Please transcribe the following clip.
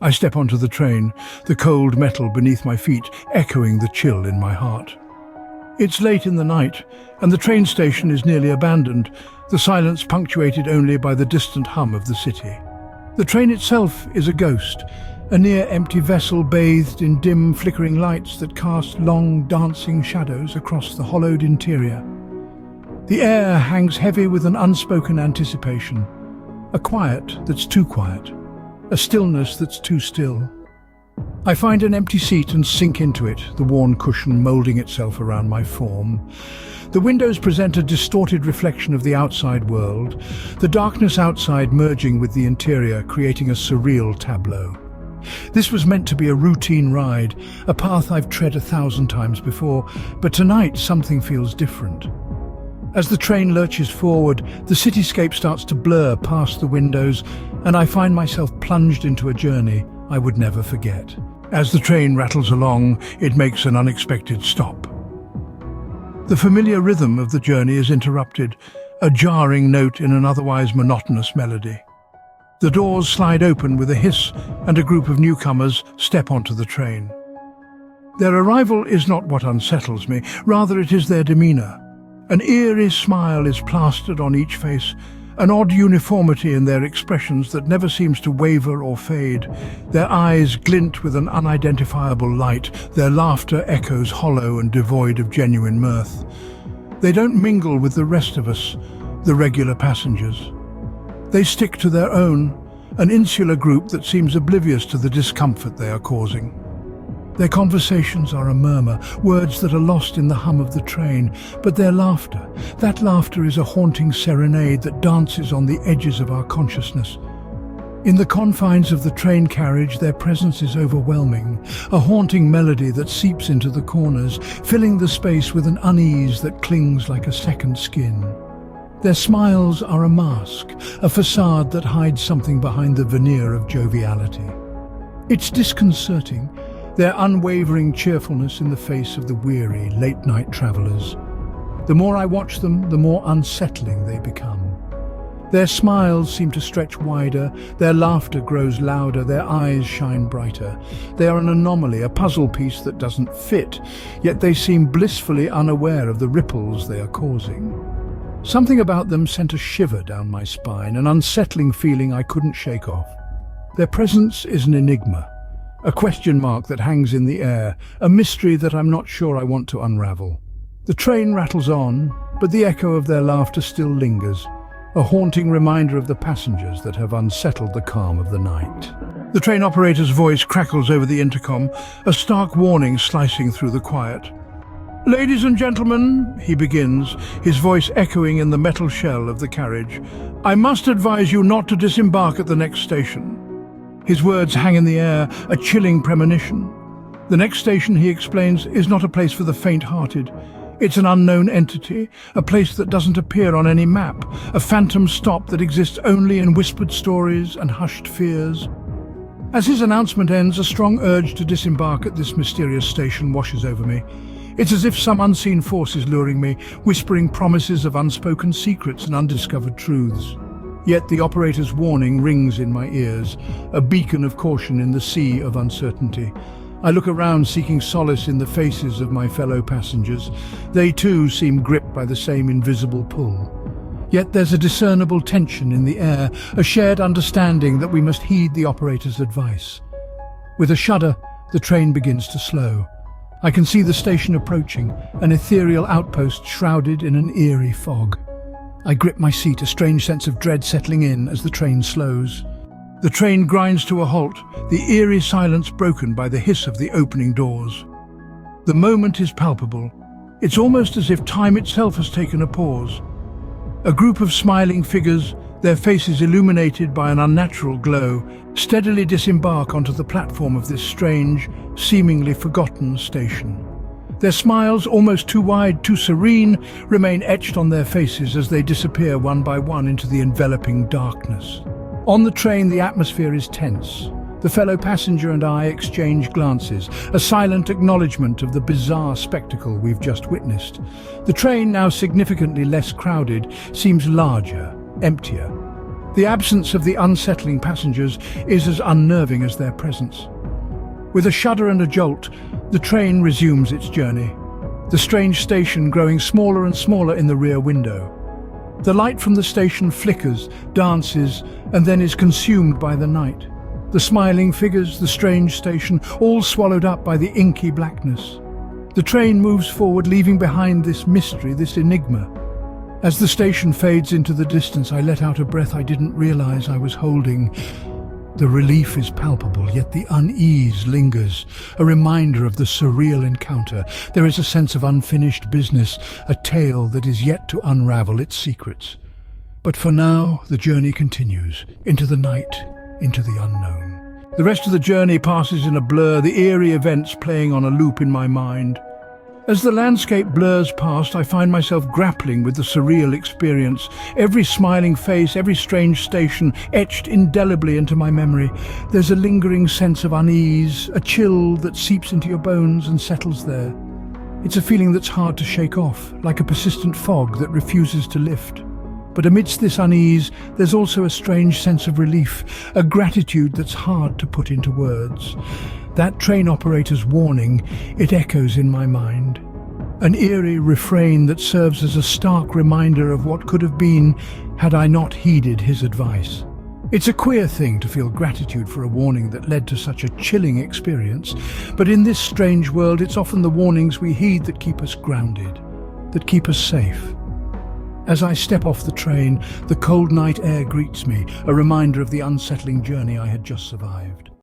I step onto the train, the cold metal beneath my feet echoing the chill in my heart. It's late in the night, and the train station is nearly abandoned, the silence punctuated only by the distant hum of the city. The train itself is a ghost, a near-empty vessel bathed in dim, flickering lights that cast long, dancing shadows across the hollowed interior. The air hangs heavy with an unspoken anticipation, a quiet that's too quiet, a stillness that's too still. I find an empty seat and sink into it, the worn cushion moulding itself around my form. The windows present a distorted reflection of the outside world, the darkness outside merging with the interior, creating a surreal tableau. This was meant to be a routine ride, a path I've tread 1,000 times before, but tonight something feels different. As the train lurches forward, the cityscape starts to blur past the windows, and I find myself plunged into a journey I would never forget. As the train rattles along, it makes an unexpected stop. The familiar rhythm of the journey is interrupted, a jarring note in an otherwise monotonous melody. The doors slide open with a hiss, and a group of newcomers step onto the train. Their arrival is not what unsettles me, rather it is their demeanour. An eerie smile is plastered on each face, an odd uniformity in their expressions that never seems to waver or fade. Their eyes glint with an unidentifiable light, their laughter echoes hollow and devoid of genuine mirth. They don't mingle with the rest of us, the regular passengers. They stick to their own, an insular group that seems oblivious to the discomfort they are causing. Their conversations are a murmur, words that are lost in the hum of the train, but their laughter, that laughter is a haunting serenade that dances on the edges of our consciousness. In the confines of the train carriage, their presence is overwhelming, a haunting melody that seeps into the corners, filling the space with an unease that clings like a second skin. Their smiles are a mask, a facade that hides something behind the veneer of joviality. It's disconcerting, their unwavering cheerfulness in the face of the weary, late-night travellers. The more I watch them, the more unsettling they become. Their smiles seem to stretch wider, their laughter grows louder, their eyes shine brighter. They are an anomaly, a puzzle piece that doesn't fit, yet they seem blissfully unaware of the ripples they are causing. Something about them sent a shiver down my spine, an unsettling feeling I couldn't shake off. Their presence is an enigma, a question mark that hangs in the air, a mystery that I'm not sure I want to unravel. The train rattles on, but the echo of their laughter still lingers, a haunting reminder of the passengers that have unsettled the calm of the night. The train operator's voice crackles over the intercom, a stark warning slicing through the quiet. "Ladies and gentlemen," he begins, his voice echoing in the metal shell of the carriage, "I must advise you not to disembark at the next station." His words hang in the air, a chilling premonition. The next station, he explains, is not a place for the faint-hearted. It's an unknown entity, a place that doesn't appear on any map, a phantom stop that exists only in whispered stories and hushed fears. As his announcement ends, a strong urge to disembark at this mysterious station washes over me. It's as if some unseen force is luring me, whispering promises of unspoken secrets and undiscovered truths. Yet the operator's warning rings in my ears, a beacon of caution in the sea of uncertainty. I look around, seeking solace in the faces of my fellow passengers. They too seem gripped by the same invisible pull. Yet there's a discernible tension in the air, a shared understanding that we must heed the operator's advice. With a shudder, the train begins to slow. I can see the station approaching, an ethereal outpost shrouded in an eerie fog. I grip my seat, a strange sense of dread settling in as the train slows. The train grinds to a halt, the eerie silence broken by the hiss of the opening doors. The moment is palpable. It's almost as if time itself has taken a pause. A group of smiling figures, their faces illuminated by an unnatural glow, steadily disembark onto the platform of this strange, seemingly forgotten station. Their smiles, almost too wide, too serene, remain etched on their faces as they disappear one by one into the enveloping darkness. On the train, the atmosphere is tense. The fellow passenger and I exchange glances, a silent acknowledgement of the bizarre spectacle we've just witnessed. The train, now significantly less crowded, seems larger, emptier. The absence of the unsettling passengers is as unnerving as their presence. With a shudder and a jolt, the train resumes its journey, the strange station growing smaller and smaller in the rear window. The light from the station flickers, dances, and then is consumed by the night. The smiling figures, the strange station, all swallowed up by the inky blackness. The train moves forward, leaving behind this mystery, this enigma. As the station fades into the distance, I let out a breath I didn't realize I was holding. The relief is palpable, yet the unease lingers, a reminder of the surreal encounter. There is a sense of unfinished business, a tale that is yet to unravel its secrets. But for now, the journey continues, into the night, into the unknown. The rest of the journey passes in a blur, the eerie events playing on a loop in my mind. As the landscape blurs past, I find myself grappling with the surreal experience. Every smiling face, every strange station etched indelibly into my memory. There's a lingering sense of unease, a chill that seeps into your bones and settles there. It's a feeling that's hard to shake off, like a persistent fog that refuses to lift. But amidst this unease, there's also a strange sense of relief, a gratitude that's hard to put into words. That train operator's warning, it echoes in my mind. An eerie refrain that serves as a stark reminder of what could have been had I not heeded his advice. It's a queer thing to feel gratitude for a warning that led to such a chilling experience, but in this strange world, it's often the warnings we heed that keep us grounded, that keep us safe. As I step off the train, the cold night air greets me, a reminder of the unsettling journey I had just survived.